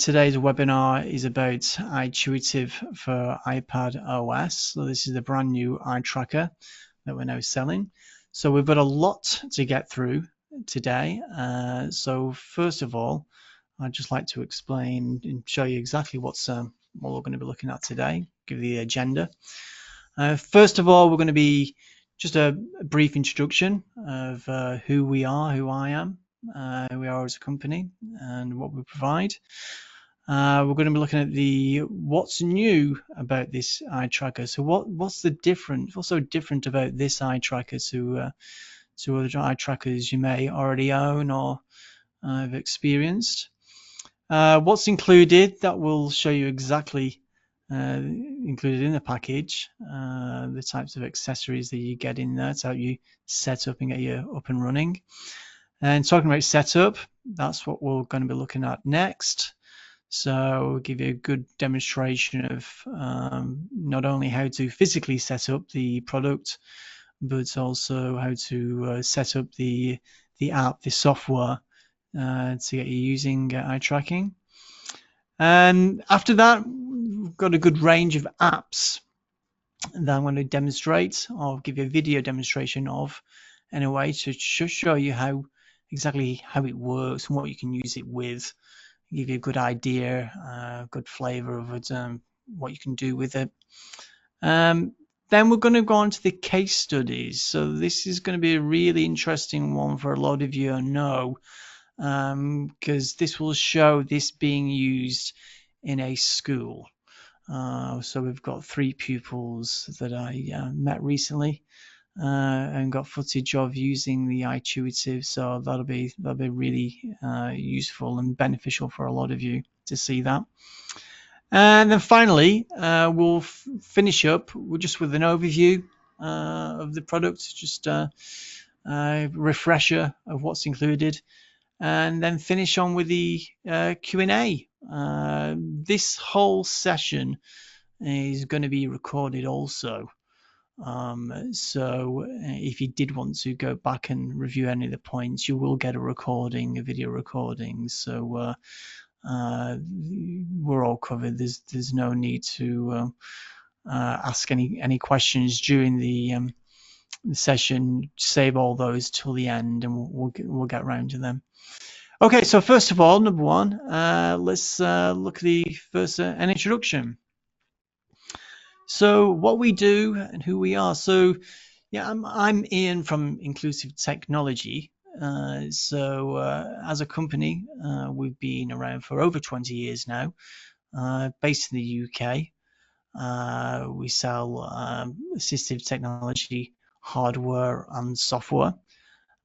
today's webinar is about Eyetuitive for iPad OS. So this is the brand new eye tracker that we're now selling. So we've got a lot to get through today. So first of all, I'd just like to explain and show you exactly what we're going to be looking at today, give you the agenda. First of all, we're going to be just a brief introduction of who we are, who I am, who we are as a company, and what we provide. We're going to be looking at what's new about this eye tracker. So what's the difference? What's so different about this eye tracker to other eye trackers you may already own or have experienced? What's included? That will show you exactly included in the package, the types of accessories that you get in there to help you set up and get you up and running. And talking about setup, that's what we're going to be looking at next. So we'll give you a good demonstration of not only how to physically set up the product, but also how to set up the app, the software, to get you using eye tracking. And after that, we've got a good range of apps that I'm going to demonstrate, or give you a video demonstration of, in a way to show you exactly how it works and what you can use it with, give you a good idea, good flavor of it, what you can do with it. Then we're going to go on to the case studies. So this is going to be a really interesting one for a lot of you, I know, because this will show this being used in a school. So we've got 3 pupils that I met recently and got footage of using the Eyetuitive. So that'll be really useful and beneficial for a lot of you to see that. And then finally, we'll finish up just with an overview of the product, just a refresher of what's included, and then finish on with the Q&A. This whole session is going to be recorded also. So if you did want to go back and review any of the points, you will get a video recording. So we're all covered. There's no need to ask any questions during the session. Save all those till the end, and we'll get around to them. Okay, so first of all, number one, let's look at the first an introduction. So what we do and who we are. So yeah, I'm Ian from Inclusive Technology. So as a company, we've been around for over 20 years now, based in the UK. We sell assistive technology, hardware and software.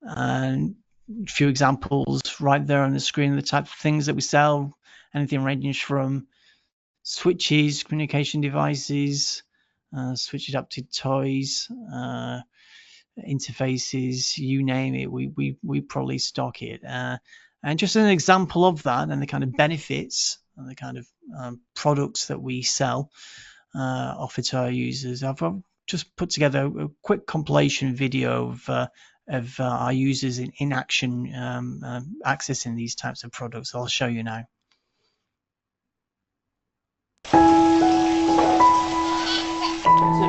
And a few examples right there on the screen, the type of things that we sell, anything ranging from switches, communication devices, switch adapted toys, interfaces, you name it, we probably stock it. And just an example of that and the kind of benefits and the kind of products that we sell, offer to our users, I've just put together a quick compilation video of our users in action, accessing these types of products. I'll show you now.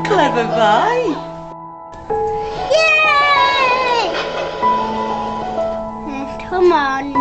Clever boy! Yay! Come on.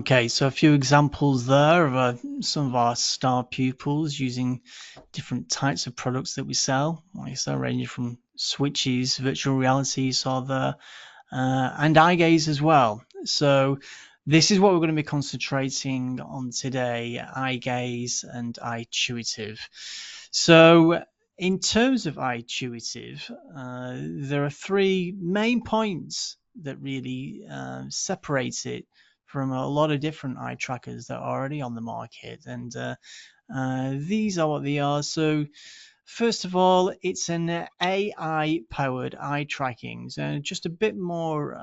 Okay, so a few examples there of some of our star pupils using different types of products that we sell. Like I said, ranging from switches, virtual reality, you saw there, and eye gaze as well. So this is what we're going to be concentrating on today: eye gaze and Eyetuitive. So in terms of Eyetuitive, there are three main points that really separate it from a lot of different eye trackers that are already on the market, and these are what they are. So first of all, it's an AI-powered eye tracking. So just a bit more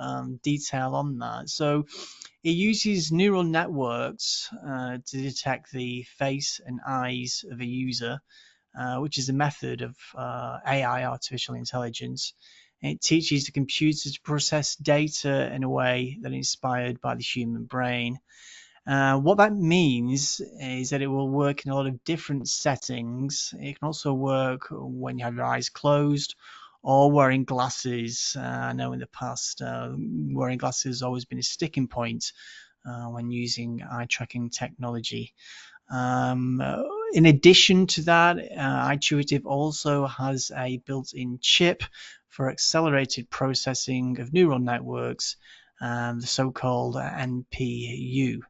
detail on that. So it uses neural networks to detect the face and eyes of a user, which is a method of AI, artificial intelligence. It teaches the computer to process data in a way that is inspired by the human brain. What that means is that it will work in a lot of different settings. It can also work when you have your eyes closed or wearing glasses. I know in the past, wearing glasses has always been a sticking point when using eye tracking technology. Um, in addition to that, Eyetuitive also has a built-in chip for accelerated processing of neural networks, the so-called NPU.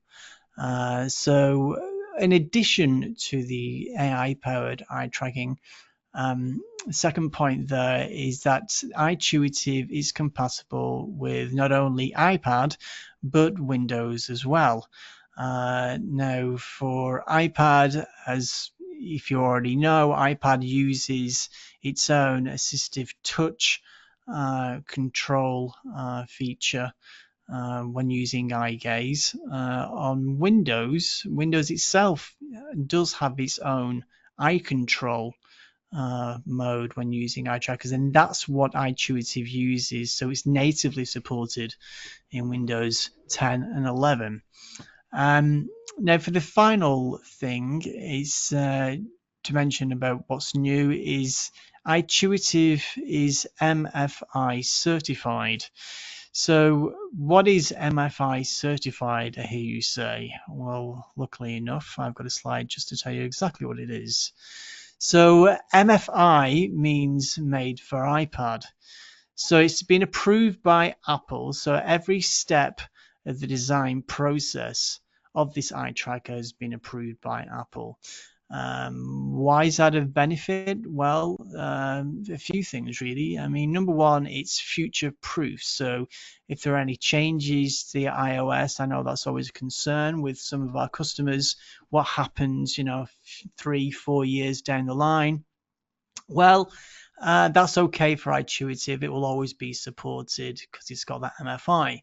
So in addition to the AI-powered eye tracking, the second point there is that Eyetuitive is compatible with not only iPad but Windows as well. Now, for iPad, as if you already know, iPad uses its own assistive touch control feature when using eye gaze. On Windows, Windows itself does have its own eye control mode when using eye trackers, and that's what Eyetuitive uses. So it's natively supported in Windows 10 and 11. Now, for the final thing is to mention about what's new is Eyetuitive is MFI certified. So, what is MFI certified? I hear you say. Well, luckily enough, I've got a slide just to tell you exactly what it is. So, MFI means made for iPad. So, it's been approved by Apple. So, every step of the design process of this eye tracker has been approved by Apple. Why is that of benefit? Well, a few things really. I mean, number one, it's future proof. So if there are any changes to the iOS, I know that's always a concern with some of our customers. What happens, 3, 4 years down the line? Well, that's okay for Eyetuitive. It will always be supported because it's got that MFI.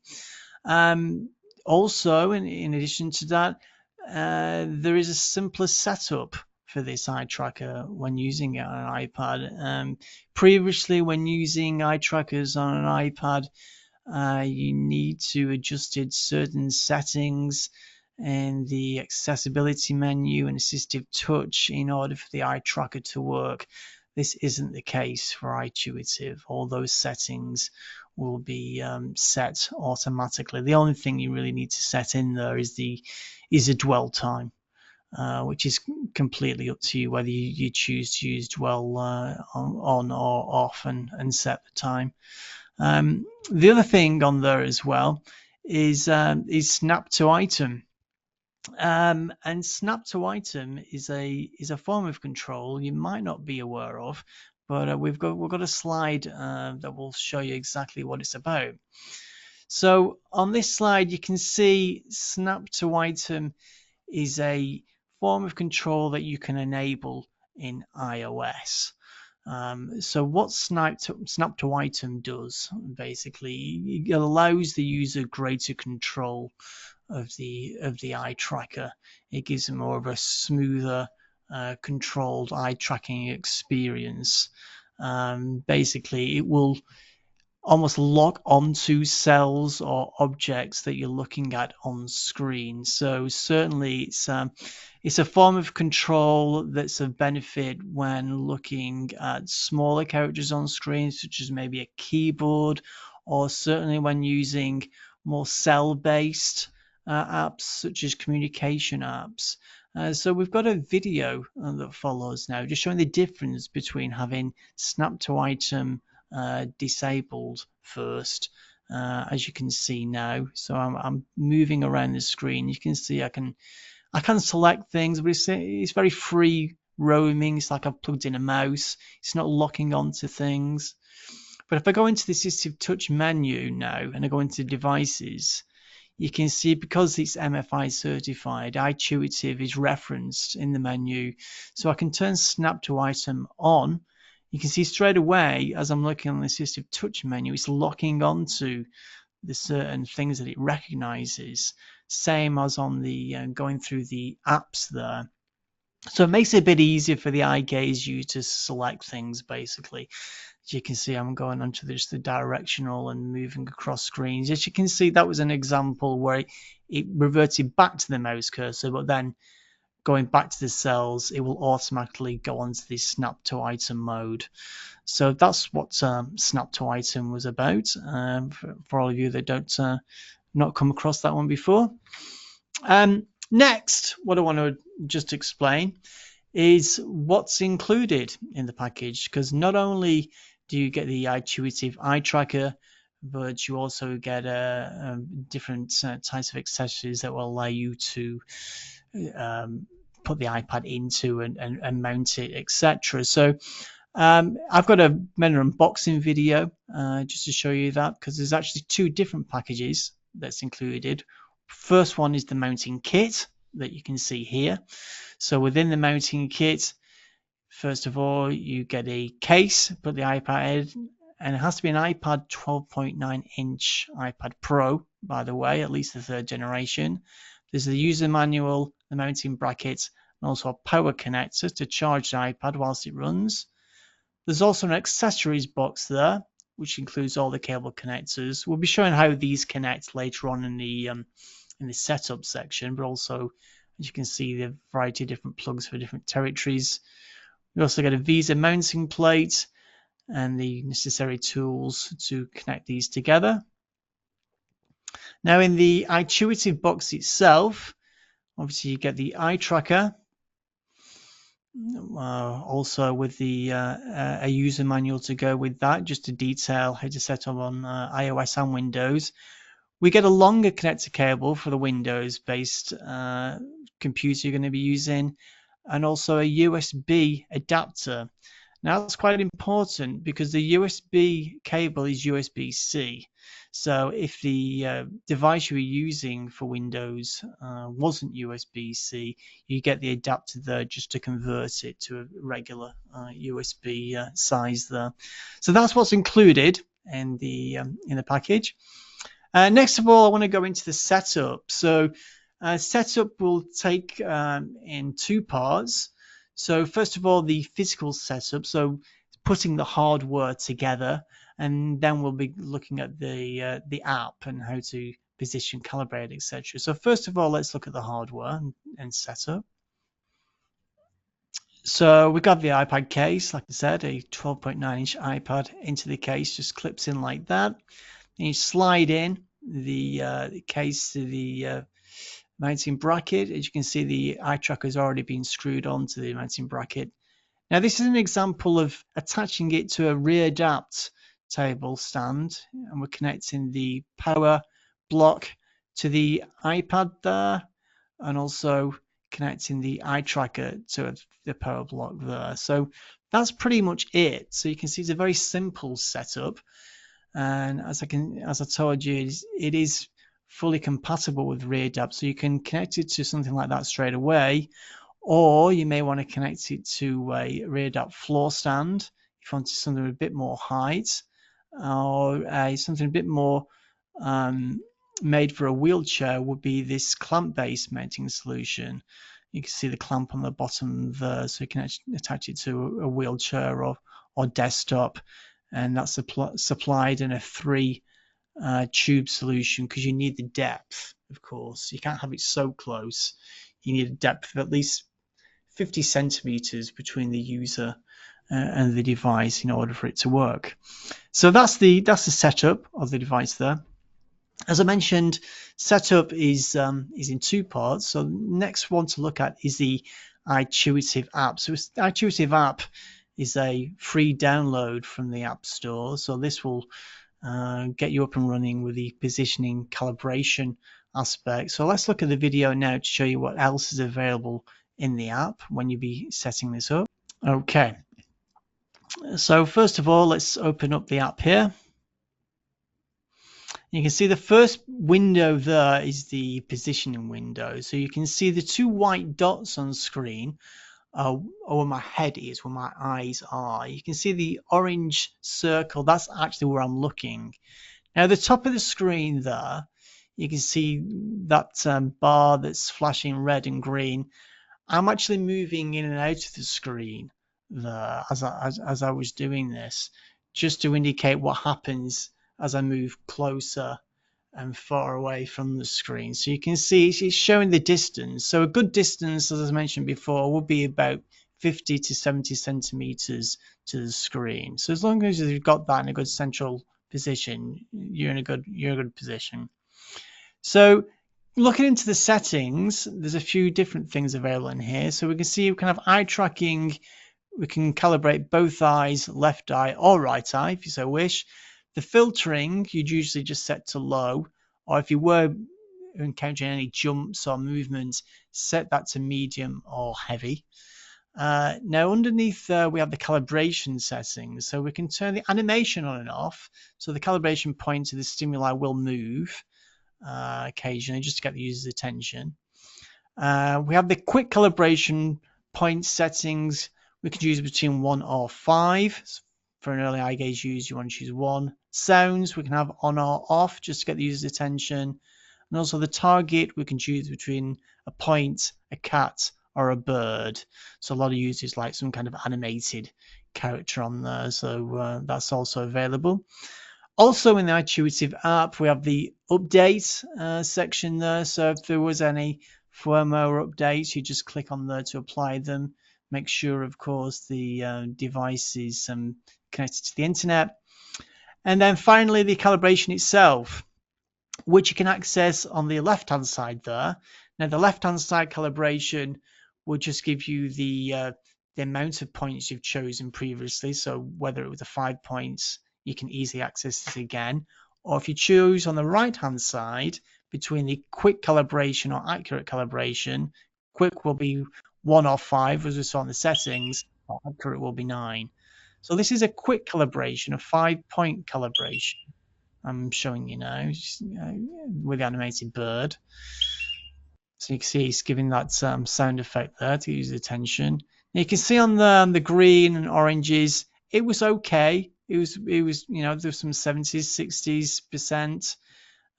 Um, Also, in addition to that, there is a simpler setup for this eye tracker when using it on an iPad. Previously, when using eye trackers on an iPad, you need to adjust certain settings in the accessibility menu and assistive touch in order for the eye tracker to work. This isn't the case for Eyetuitive. All those settings will be set automatically. The only thing you really need to set in there is the dwell time, which is completely up to you whether you choose to use dwell on or off and set the time. The other thing on there as well is snap to item. And snap to item is a form of control you might not be aware of, but we've got a slide that will show you exactly what it's about. So on this slide, you can see snap to item is a form of control that you can enable in iOS. So what snap to item does basically, it allows the user greater control of the eye tracker. It gives them more of a smoother, controlled eye tracking experience. Basically, it will almost lock onto cells or objects that you're looking at on screen. So certainly it's a form of control that's of benefit when looking at smaller characters on screen, such as maybe a keyboard, or certainly when using more cell-based apps such as communication apps. So we've got a video that follows now, just showing the difference between having snap to item disabled first, as you can see now. So I'm moving around the screen. You can see I can select things, but it's very free roaming. It's like I've plugged in a mouse. It's not locking onto things. But if I go into the assistive touch menu now and I go into devices, you can see because it's MFI certified, Eyetuitive is referenced in the menu. So I can turn snap to item on. You can see straight away as I'm looking on the assistive touch menu, it's locking onto the certain things that it recognizes, same as on the going through the apps there. So it makes it a bit easier for the eye gaze you to select things basically. As you can see, I'm going onto just the directional and moving across screens. As you can see, that was an example where it reverted back to the mouse cursor, but then going back to the cells, it will automatically go onto the snap to item mode. So that's what snap to item was about. For all of you that don't not come across that one before. Next, what I want to just explain is what's included in the package, because not only do you get the Eyetuitive eye tracker, but you also get different types of accessories that will allow you to put the iPad into and mount it, etc. So I've got a made an unboxing video just to show you that, because there's actually two different packages that's included. First one is the mounting kit that you can see here. So within the mounting kit, first of all, you get a case, put the iPad in, and it has to be an iPad 12.9-inch iPad Pro, by the way, at least the third generation. There's the user manual, the mounting bracket, and also a power connector to charge the iPad whilst it runs. There's also an accessories box there, which includes all the cable connectors. We'll be showing how these connect later on in the setup section, but also, as you can see, the variety of different plugs for different territories. We also get a Visa mounting plate and the necessary tools to connect these together. Now in the Eyetuitive box itself, obviously you get the eye tracker, also with the a user manual to go with that, just to detail how to set up on iOS and Windows. We get a longer connector cable for the Windows-based computer you're going to be using, and also a USB adapter. Now that's quite important because the USB cable is USB-C. So if the device you were using for Windows wasn't USB-C, you get the adapter there just to convert it to a regular USB size there. So that's what's included in the package. Next of all, I want to go into the setup. So setup will take in two parts. So first of all, the physical setup, so putting the hardware together, and then we'll be looking at the app and how to position, calibrate, etc. So first of all, let's look at the hardware and setup. So we got the iPad case, like I said, a 12.9-inch iPad into the case, just clips in like that. And you slide in the case to the mounting bracket. As you can see, the eye tracker has already been screwed onto the mounting bracket. Now this is an example of attaching it to a rear adapt table stand, and we're connecting the power block to the iPad there, and also connecting the eye tracker to the power block there. So that's pretty much it. So you can see it's a very simple setup, and as I told you, it is fully compatible with rear adapt, so you can connect it to something like that straight away, or you may want to connect it to a rear adapt floor stand if you want something with a bit more height, or something a bit more made for a wheelchair would be this clamp-based mounting solution. You can see the clamp on the bottom there, so you can attach it to a wheelchair or desktop, and that's supplied in a 3 tube solution, because you need the depth, of course. You can't have it so close. You need a depth of at least 50 centimeters between the user and the device in order for it to work. So that's the setup of the device there. As I mentioned, setup is in two parts. So next one to look at is the Eyetuitive app. So Eyetuitive app is a free download from the App Store. So this will get you up and running with the positioning calibration aspect. So let's look at the video now to show you what else is available in the app when you be setting this up. Okay, so first of all, let's open up the app here. You can see the first window there is the positioning window. So you can see the two white dots on screen where my head is, where my eyes are. You can see the orange circle. That's actually where I'm looking. Now, at the top of the screen there, you can see that bar that's flashing red and green. I'm actually moving in and out of the screen there as I was doing this, just to indicate what happens as I move closer and far away from the screen. So you can see it's showing the distance. So a good distance, as I mentioned before, would be about 50 to 70 centimeters to the screen. So as long as you've got that in a good central position, you're in a good position. So looking into the settings, there's a few different things available in here. So we can see kind of eye tracking. We can calibrate both eyes, left eye or right eye, if you so wish. The filtering, you'd usually just set to low, or if you were encountering any jumps or movements, set that to medium or heavy. Now underneath we have the calibration settings, so we can turn the animation on and off. So the calibration point of the stimuli will move occasionally just to get the user's attention. We have the quick calibration point settings. We can choose between 1 or 5. For an early eye gaze use, you want to choose 1. Sounds we can have on or off just to get the user's attention. And also the target, we can choose between a point, a cat, or a bird. So a lot of users like some kind of animated character on there. So that's also available. Also in the Eyetuitive app, we have the update section there. So if there was any firmware updates, you just click on there to apply them. Make sure, of course, the device is connected to the internet. And then finally, the calibration itself, which you can access on the left-hand side there. Now, the left-hand side calibration will just give you the amount of points you've chosen previously. So whether it was the 5 points, you can easily access this again. Or if you choose on the right-hand side between the quick calibration or accurate calibration, quick will be 1 or 5, as we saw in the settings, or accurate will be 9. So this is a quick calibration, a 5-point calibration. I'm showing you now with the animated bird. So you can see it's giving that sound effect there to use attention. Now you can see on the green and oranges, it was okay. It was there's some 70s, 60s%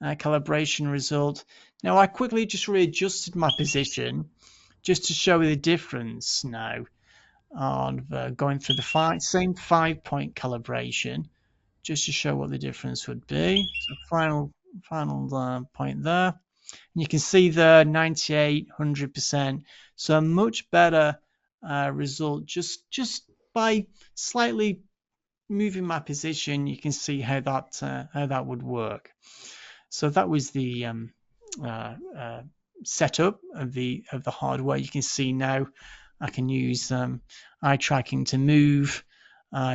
calibration result. Now I quickly just readjusted my position just to show you the difference now on going through the same 5-point calibration, just to show what the difference would be. So final point there. And you can see the 98, 100%. So a much better result just by slightly moving my position. You can see how that would work. So that was the setup of the hardware. You can see now I can use eye tracking to move,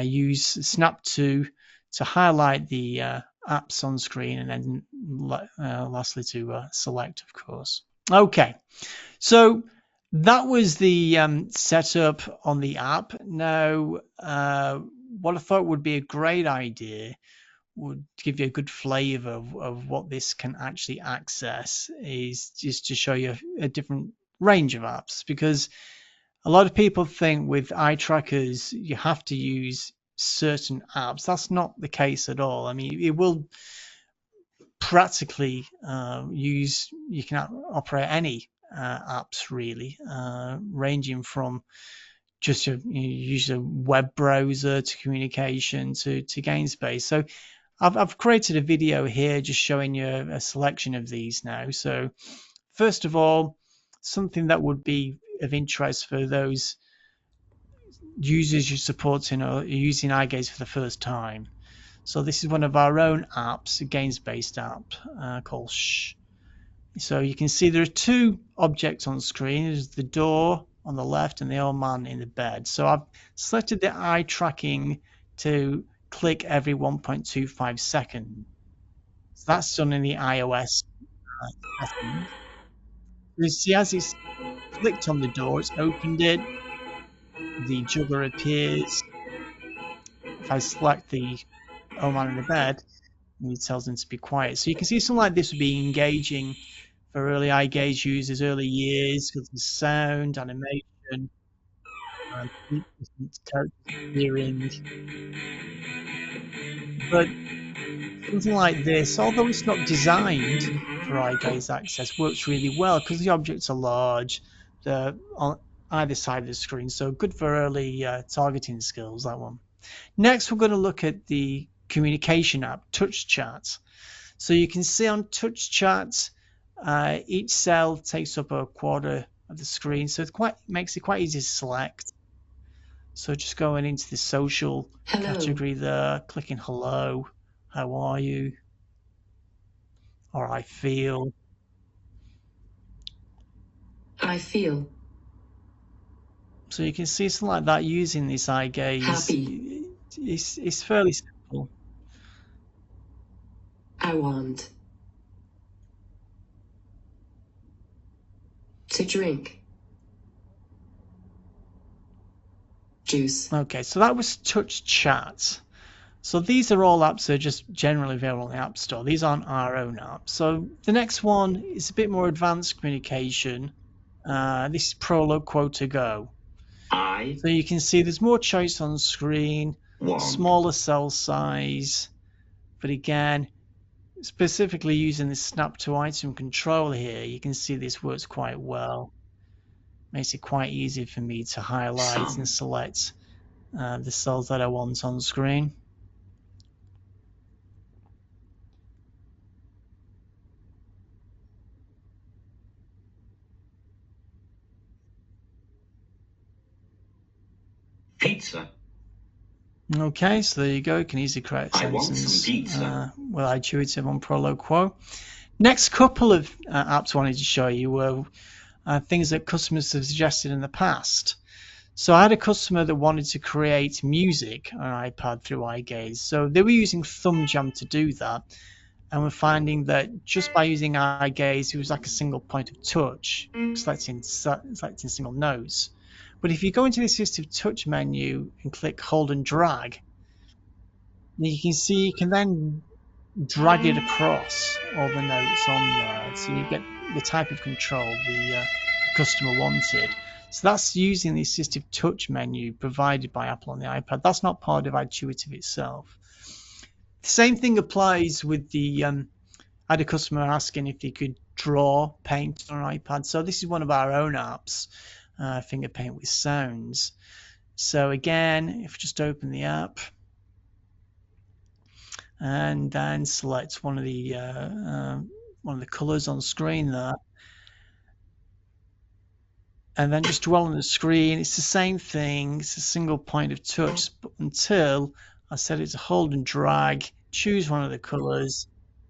use Snap to highlight the apps on screen, and then lastly to select, of course. Okay, so that was the setup on the app. Now, what I thought would be a great idea would give you a good flavor of what this can actually access is just to show you a different range of apps, because a lot of people think with eye trackers you have to use certain apps. That's not the case at all. I mean, it will practically you can operate any apps really, ranging from just use a web browser to communication to game space. So I've created a video here just showing you a selection of these now. So first of all, something that would be of interest for those users you're supporting or using eye gaze for the first time. So this is one of our own apps, a games-based app called Shh. So you can see there are two objects on the screen. There's the door on the left and the old man in the bed. So I've selected the eye tracking to click every 1.25 seconds. So that's done in the iOS settings. You see as it's clicked on the door, it's opened it, the juggler appears. If I select the old man in the bed, and it tells them to be quiet. So you can see something like this would be engaging for early eye gaze users, early years, because of the sound, animation, different characters appearing. But something like this, although it's not designed for eye gaze access, works really well because the objects are large. They're on either side of the screen, so good for early targeting skills, that one. Next, we're going to look at the communication app, Touch Chat. So you can see on Touch Chat, each cell takes up a quarter of the screen, so it makes it quite easy to select. So just going into the social category there, clicking hello, how are you, or I feel. I feel. So you can see something like that using this eye gaze. Happy. It's fairly simple. I want. To drink. Juice. Okay, so that was Touch Chat. So these are all apps that are just generally available in the App Store. These aren't our own apps. So the next one is a bit more advanced communication. This is Prolo Quote Go. So you can see there's more choice on the screen, smaller cell size, but again, specifically using the snap to item control here, you can see this works quite well. Makes it quite easy for me to highlight and select the cells that I want on the screen. Pizza. Okay, so there you go. You can easily create a sentence with Eyetuitive on Prolo Quo. Next couple of apps I wanted to show you were things that customers have suggested in the past. So I had a customer that wanted to create music on an iPad through iGaze. So they were using ThumbJam to do that. And we're finding that just by using iGaze, it was like a single point of touch, selecting single notes. But if you go into the assistive touch menu and click hold and drag, you can see you can then drag it across all the notes on there. So you get the type of control the customer wanted. So that's using the assistive touch menu provided by Apple on the iPad. That's not part of Eyetuitive itself. The same thing applies with the I had a customer asking if they could draw paint on an iPad. So this is one of our own apps, Finger Paint with Sounds. So again, if we just open the app and then select one of the colors on screen there, and then just dwell on the screen, it's the same thing. It's a single point of touch until I set it to hold and drag, choose one of the colors.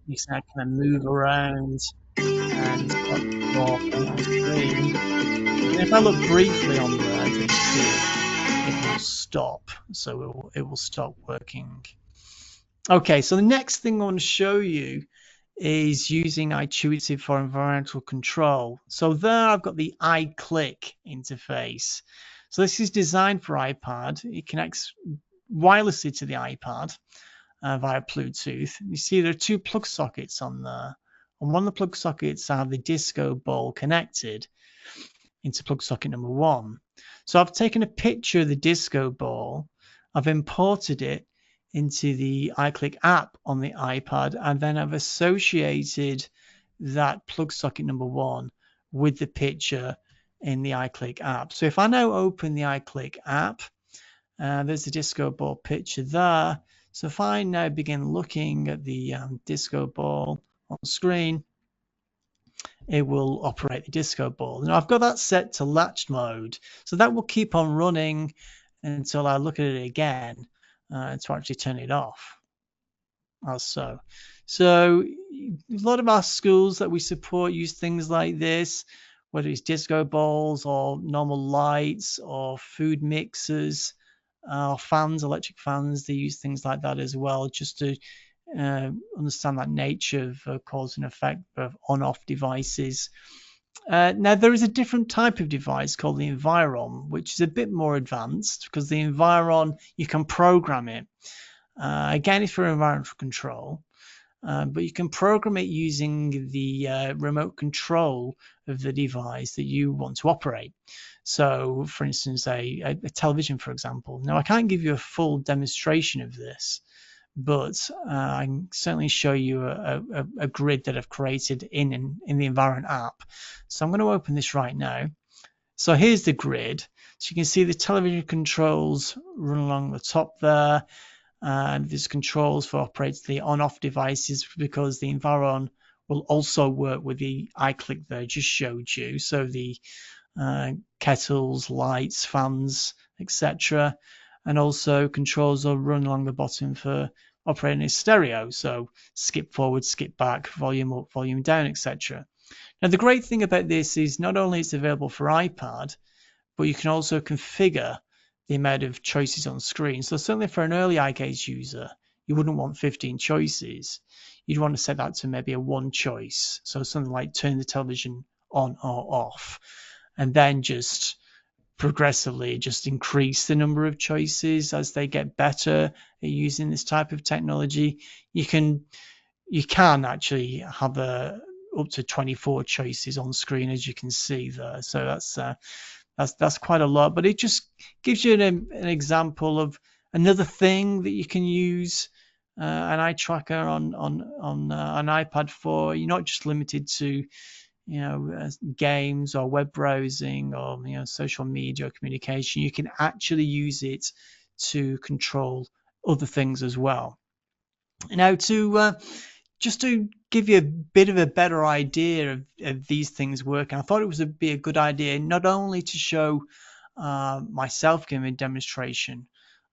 You can kind of move around and draw on the screen. And if I look briefly on there, as you see, it will stop. So it will stop working. Okay, so the next thing I want to show you is using Eyetuitive for environmental control. So there I've got the iClick interface. So this is designed for iPad. It connects wirelessly to the iPad via Bluetooth. You see there are two plug sockets on there. On one of the plug sockets I have the disco ball connected into plug socket number 1. So I've taken a picture of the disco ball. I've imported it into the iClick app on the iPad, and then I've associated that plug socket number 1 with the picture in the iClick app. So if I now open the iClick app, there's the disco ball picture there. So if I now begin looking at the disco ball on the screen, it will operate the disco ball. Now I've got that set to latched mode, so that will keep on running until I look at it again to actually turn it off. as so. So a lot of our schools that we support use things like this, whether it's disco balls or normal lights or food mixers, fans, electric fans. They use things like that as well, just to understand that nature of cause and effect of on-off devices. Now, there is a different type of device called the Environ, which is a bit more advanced because the Environ, you can program it. Again, it's for environmental control, but you can program it using the remote control of the device that you want to operate. So, for instance, a television, for example. Now, I can't give you a full demonstration of this, but I can certainly show you a grid that I've created in the Environment app. So I'm going to open this right now. So here's the grid. So you can see the television controls run along the top there. And there's controls for operating the on-off devices because the Environ will also work with the iClick that I just showed you. So the kettles, lights, fans, etc. And also controls will run along the bottom for operating a stereo. So skip forward, skip back, volume up, volume down, etc. Now the great thing about this is not only it's available for iPad, but you can also configure the amount of choices on screen. So certainly for an early eye gaze user, you wouldn't want 15 choices. You'd want to set that to maybe a one choice. So something like turn the television on or off, and then just progressively just increase the number of choices as they get better at using this type of technology. You can actually have up to 24 choices on screen, as you can see there. So that's quite a lot, but it just gives you an example of another thing that you can use an eye tracker on an iPad for. You're not just limited to games or web browsing or social media or communication. You can actually use it to control other things as well. Now, just to give you a bit of a better idea of these things working, I thought it would be a good idea not only to show myself giving a demonstration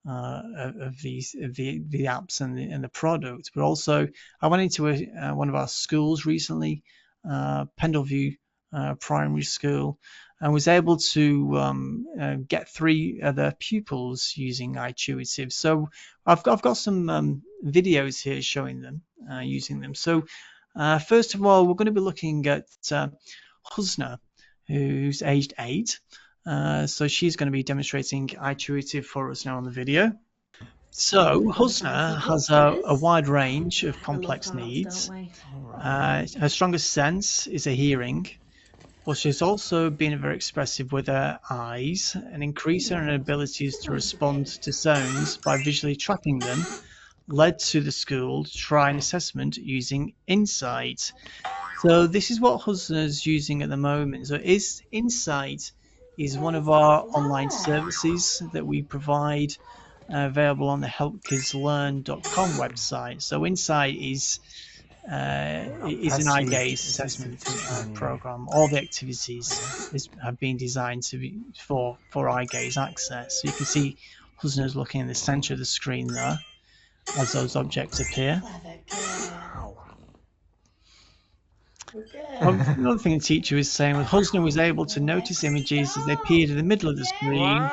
of the apps and the product, but also I went into one of our schools recently, Pendleview Primary School, and was able to get 3 other pupils using Eyetuitive. So I've got some videos here showing them using them. So first of all, we're going to be looking at Husna, who's aged 8. So she's going to be demonstrating Eyetuitive for us now on the video. So Husna has a wide range of complex needs. Her strongest sense is her hearing, but she's also been very expressive with her eyes and increasing her abilities to respond to sounds by visually tracking them led to the school to try an assessment using Insight. So this is what Husna's using at the moment. So Insight is one of our online services that we provide available on the helpkidslearn.com website. So Insight is an eye gaze assessment program. All the activities have been designed to be for eye gaze access. So you can see Husna's looking in the center of the screen there as those objects appear. Another thing the teacher was saying was Husna was able to notice images as they appeared in the middle of the screen,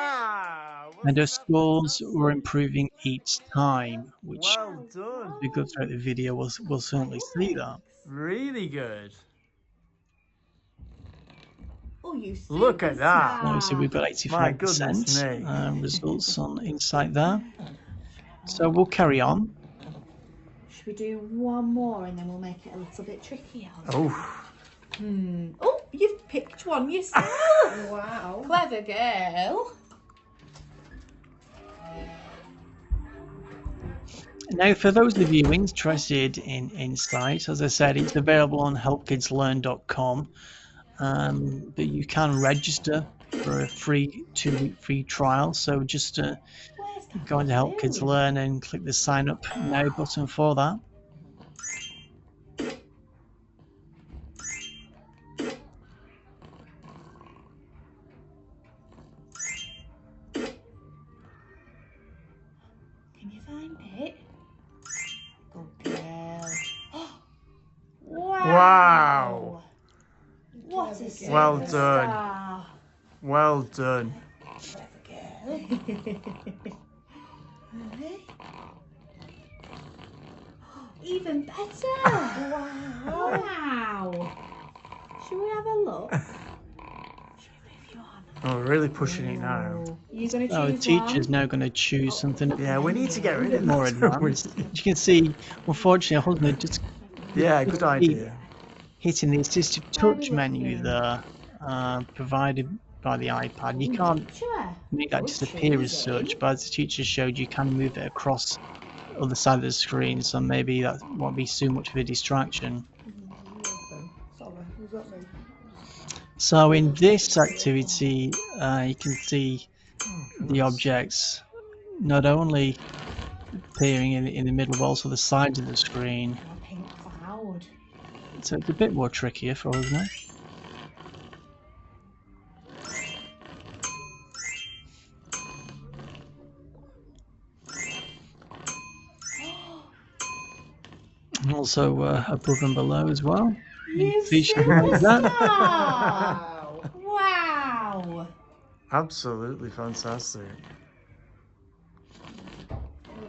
and her scores were improving each time, which as we go throughout the video we'll certainly see that. Really good. Look at that. So we've got My goodness 85% me. results on Insight there. So we'll carry on. Should we do one more and then we'll make it a little bit trickier? Oh, Oh, you've picked one yourself. Wow. Clever girl. Now, for those of you interested in Insight, as I said, it's available on helpkidslearn.com, but you can register for a free 2-week free trial. So just go into Help Kids Learn and click the sign up now button for that. Can you find it? Good Wow. What a superstar. Well done. Well done. Even better. Wow. Shall we have a look? Oh, we're really pushing it now. You're going to Oh, the choose teacher's one? now going to choose something Yeah, we need to get a rid bit of more that. don't we? advanced. As you can see, unfortunately, Husner just Yeah, good idea. hitting the assistive touch menu there, provided by the iPad. You can't make that disappear as such, but as the teacher showed, you can move it across the other side of the screen, so maybe that won't be so much of a distraction. So in this activity, you can see the objects not only appearing in the middle, but also the sides of the screen. A pink cloud. So it's a bit more trickier for us now. And also above and below as well. You See, she knows that. Wow. Absolutely fantastic.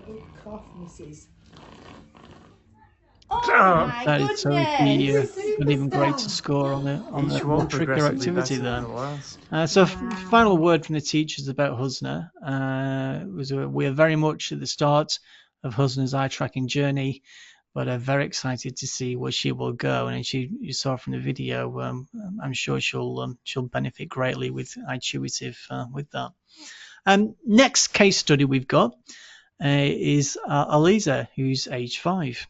Good cough, Mrs. Oh, my That is so he goodness. an even greater score on the Each more one trickier progressively activity better there. than the last. So Wow. final word from the teachers about Husner was we are very much at the start of Husner's eye tracking journey, but are very excited to see where she will go. And as you saw from the video, I'm sure she'll benefit greatly with Eyetuitive with that. Next case study we've got is Aliza, who's age 5.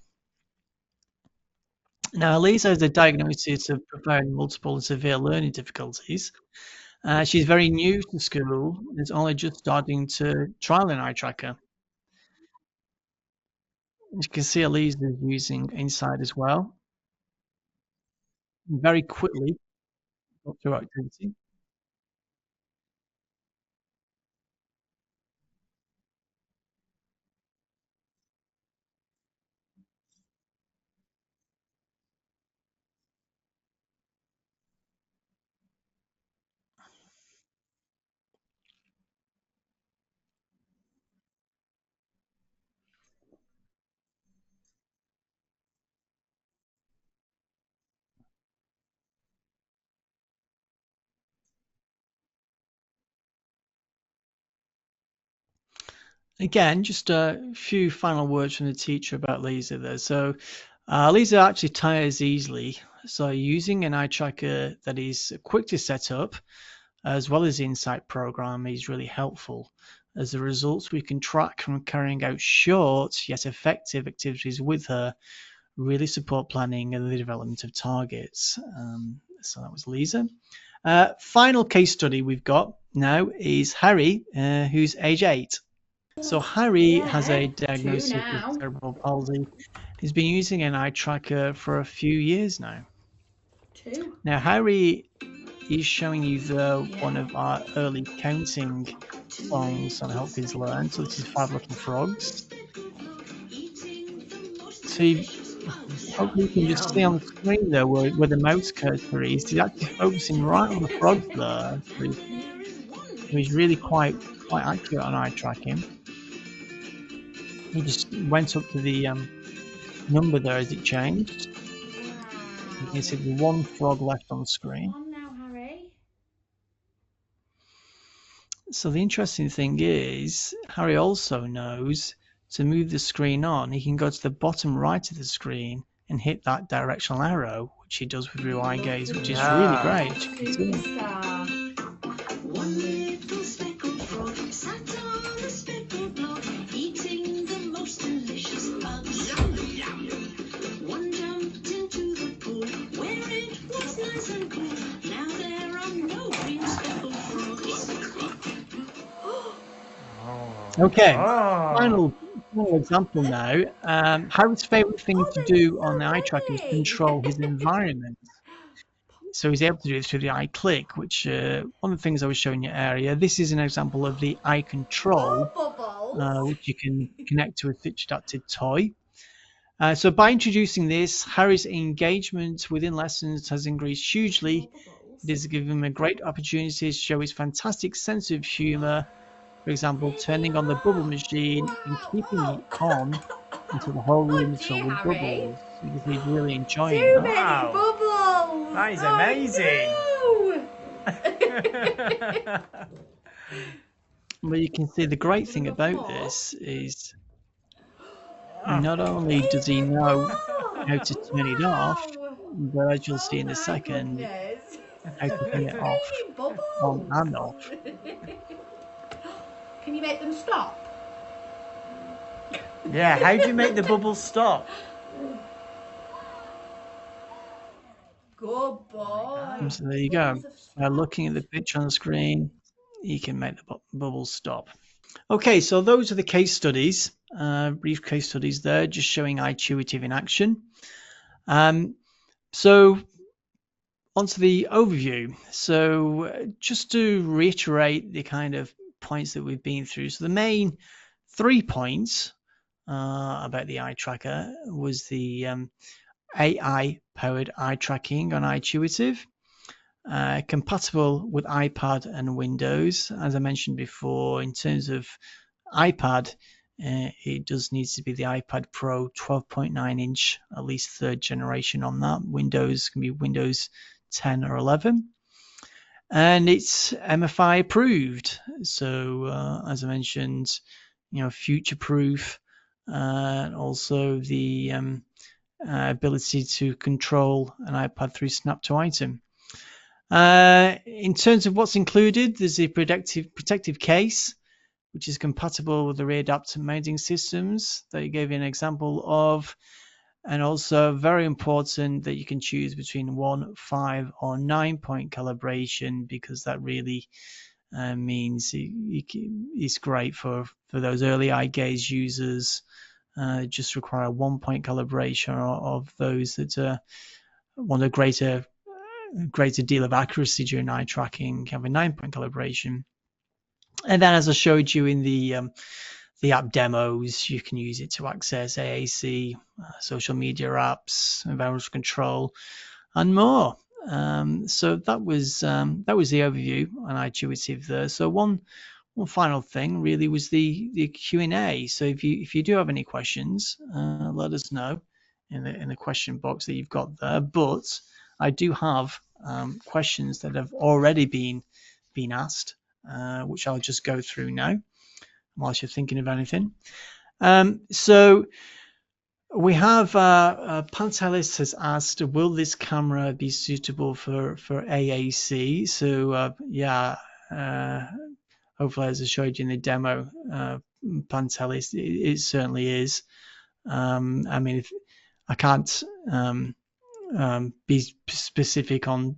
Now, Aliza has a diagnosis of profound multiple and severe learning difficulties. She's very new to school and is only just starting to trial an eye tracker. As you can see, Aliza is using Inside as well. Very quickly through activity. Again, just a few final words from the teacher about Lisa there. So Lisa actually tires easily. So using an eye tracker that is quick to set up, as well as the Insight program, is really helpful. As a result, we can track from carrying out short yet effective activities with her, really support planning and the development of targets. So that was Lisa. Final case study we've got now is Harry, who's age 8. So Harry has a diagnosis of cerebral palsy. He's been using an eye tracker for a few years now. 2. Now Harry is showing you one of our early counting songs on Help Kids Learn. So this is 5 Little Frogs. So hopefully you can just see on the screen there where the mouse cursor is. He's actually focusing right on the frogs there. So he's really quite accurate on eye tracking. He just went up to the number there as it changed. You can see the one frog left on the screen. Come on now, Harry. So the interesting thing is, Harry also knows to move the screen on, he can go to the bottom right of the screen and hit that directional arrow, which he does with real eye gaze, which is really great. One little speckled frog sat on a speckled log, eating the most delicious bugs. One jumped into the pool where it was nice and cool. Now there are no green speckled frogs. Okay, final example now. Harry's favourite thing to do on the eye tracker is control his environment. So he's able to do this through the eye click, which one of the things I was showing you earlier. This is an example of the eye control, which you can connect to a Stitch adapted toy. So by introducing this, Harry's engagement within lessons has increased hugely. It has given him a great opportunity to show his fantastic sense of humour. For example, turning on the bubble machine and keeping it on until the whole room is filled Dear with Harry. bubbles. You can see he's really enjoying Too that. many Wow. bubbles. That is amazing. Oh, But you can see the great thing Wanna go about more? this is not only does he know how to turn it off, Wow. but as you'll see Oh in a my second, goodness. how to turn it off, Tiny bubbles. on and off. Can you make them stop? Yeah, how do you make the bubbles stop? Good boy. So there you go. Bubbles have By stopped. looking at the picture on the screen, you can make the bubbles stop. Okay, so those are the case studies, brief case studies there, just showing Eyetuitive in action. So onto the overview. So just to reiterate the kind of points that we've been through. So the main 3 points about the eye tracker was the AI-powered eye tracking on Eyetuitive, compatible with iPad and Windows. As I mentioned before, in terms of iPad, it does need to be the iPad Pro 12.9 inch, at least third generation on that. Windows can be Windows 10 or 11. And it's MFI approved. So as I mentioned, future proof, and also the ability to control an iPad through Snap to Item. In terms of what's included, there's a protective case, which is compatible with the rear adapter mounting systems that you gave you an example of. And also very important that you can choose between 1, 5 or 9 point calibration, because that really means it's great for those early eye gaze users. Just require a 1 point calibration, of those that want a greater deal of accuracy during eye tracking, have a 9 point calibration. And then, as I showed you in the app demos, you can use it to access AAC, social media apps, environmental control, and more. So that was the overview on Eyetuitive there. So one final thing really was the Q&A. So if you do have any questions, let us know in the question box that you've got there. But I do have questions that have already been asked, which I'll just go through now whilst you're thinking of anything. So we have Pantelis has asked, will this camera be suitable for AAC? So hopefully, as I showed you in the demo, Pantelis, it certainly is. I mean, if I can't be specific on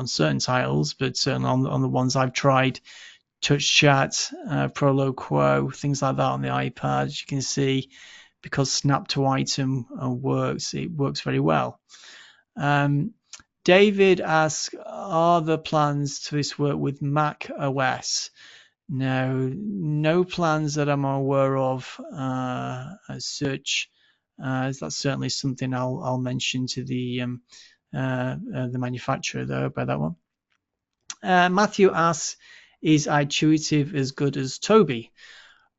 certain titles, but certainly on the ones I've tried, Touch Chat, Prolo Quo, things like that on the iPad, as you can see, because Snap to Item works, it works very well. David asks, are there plans to this work with Mac OS? No plans that I'm aware of as such. That's certainly something I'll mention to the manufacturer though about that one. Matthew asks, is Eyetuitive as good as Toby?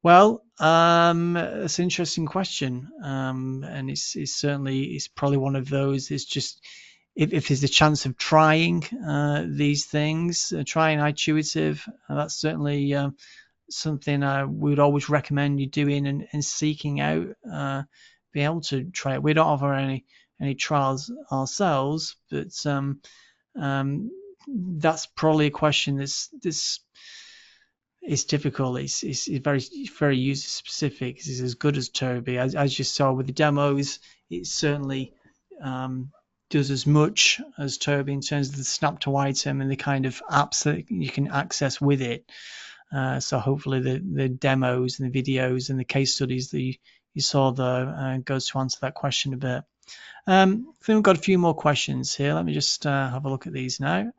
Well, it's an interesting question, and it's probably one of those. It's just if there's a chance of trying these things, trying Eyetuitive, that's certainly something I would always recommend you doing and seeking out. Be able to try it. We don't offer any trials ourselves, but that's probably a question that's it's difficult. It's very user specific. It's as good as Toby. As you saw with the demos, it certainly does as much as Toby in terms of the snap to item and the kind of apps that you can access with it. So hopefully the demos and the videos and the case studies that you saw there goes to answer that question a bit. I think we've got a few more questions here. Let me just have a look at these now.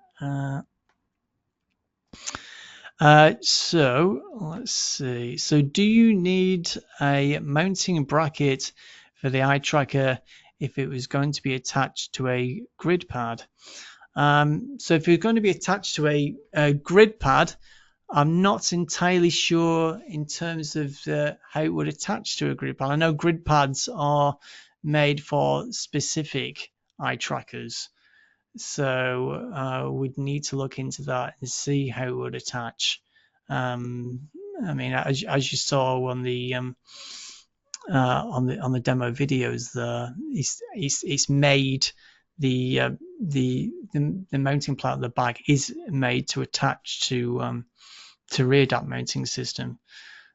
So let's see. So do you need a mounting bracket for the eye tracker if it was going to be attached to a grid pad. So if you're going to be attached to a grid pad, I'm not entirely sure in terms of how it would attach to a grid pad. I know grid pads are made for specific eye trackers, so we'd need to look into that and see how it would attach. I mean, as you saw on the demo videos, it's made the mounting plate at the back is made to attach to rear DAP mounting system.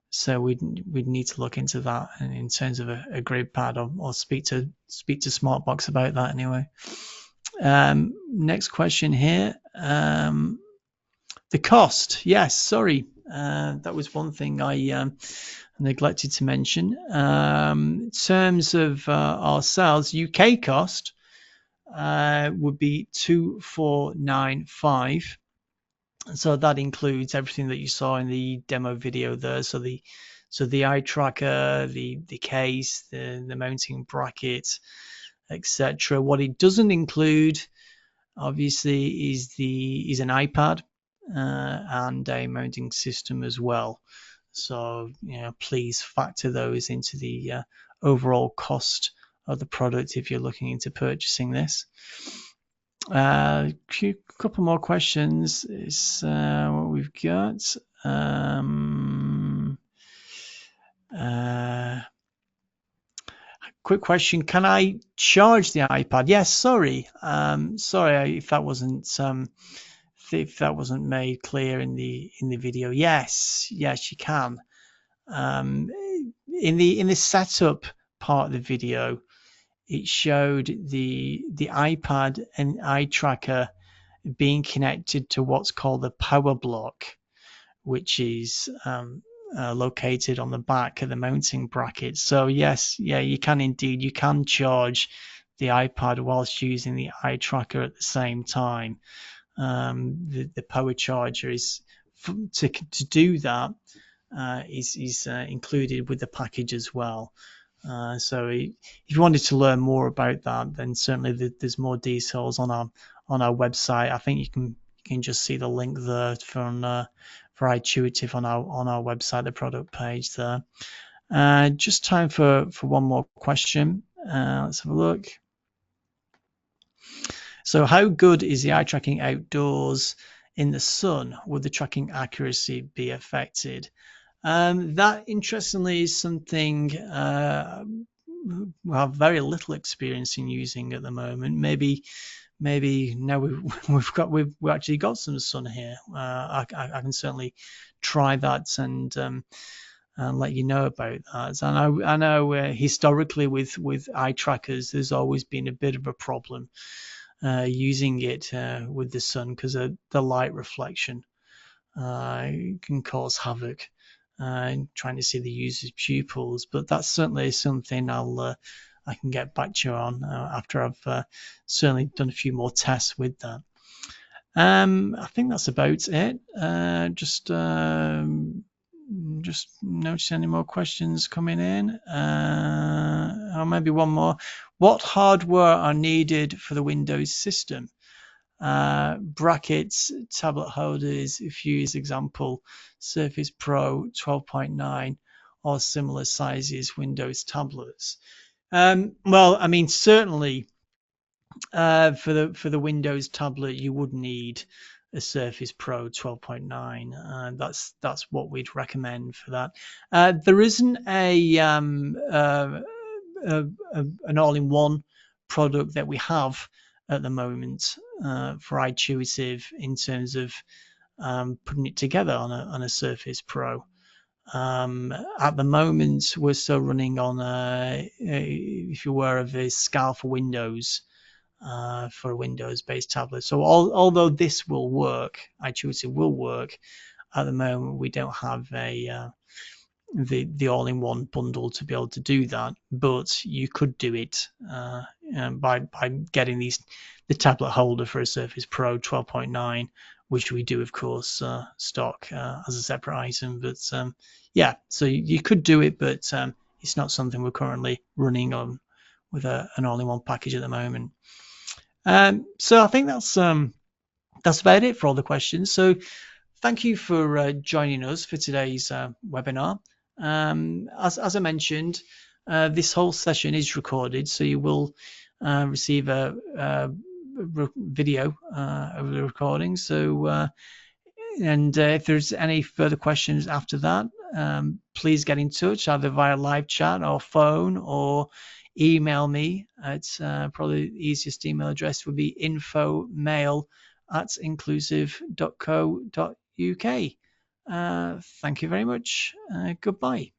So we'd need to look into that in terms of a grid pad, or speak to Smartbox about that anyway. Next question here. The cost. Yes, sorry. That was one thing I neglected to mention. In terms of our sales, UK cost would be 2495. So that includes everything that you saw in the demo video there. So the eye tracker, the case, the mounting bracket, etc. What it doesn't include, obviously, is an iPad and a mounting system as well. So please factor those into the overall cost of the product if you're looking into purchasing this. A couple more questions is what we've got. Quick question: can I charge the iPad? Yes. Sorry. Sorry if that wasn't made clear in the video. Yes, you can. In the setup part of the video, it showed the iPad and eye tracker being connected to what's called the power block, which is located on the back of the mounting bracket. So yes, you can charge the iPad whilst using the eye tracker at the same time. The power charger is to do that is included with the package as well. So if you wanted to learn more about that, then certainly there's more details on our website. I think you can just see the link there for Eyetuitive on our website, the product page there. Just time for one more question. Let's have a look. So how good is the eye tracking outdoors in the sun? Would the tracking accuracy be affected? That, interestingly, is something we have very little experience in using at the moment. Maybe now we've actually got some sun here. I can certainly try that and let you know about that. And I know historically with eye trackers, there's always been a bit of a problem using it with the sun because of the light reflection. Can cause havoc. Trying to see the user's pupils, but that's certainly something I can get back to you on after I've certainly done a few more tests with that. I think that's about it. Just notice any more questions coming in, or maybe one more. What hardware are needed for the Windows system? Brackets, tablet holders, if you use example Surface Pro 12.9 or similar sizes Windows tablets. Well, I mean, certainly for the Windows tablet you would need a Surface Pro 12.9. That's what we'd recommend for that. There isn't an all-in-one product that we have at the moment for Eyetuitive in terms of putting it together on a Surface Pro. At the moment, we're still running on if you're aware of a SCAR for Windows, for a Windows-based tablet. So although this will work, Eyetuitive will work, at the moment we don't have the all-in-one bundle to be able to do that, but you could do it by getting the tablet holder for a Surface Pro 12.9, which we do of course stock as a separate item. But yeah, so you could do it, but it's not something we're currently running on with an all-in-one package at the moment. So I think that's about it for all the questions. So thank you for joining us for today's webinar. As I mentioned, this whole session is recorded, so you will receive a video of the recording. So, and if there's any further questions after that, please get in touch either via live chat or phone, or email me at probably the easiest email address would be infomail@inclusive.co.uk. Thank you very much. Goodbye.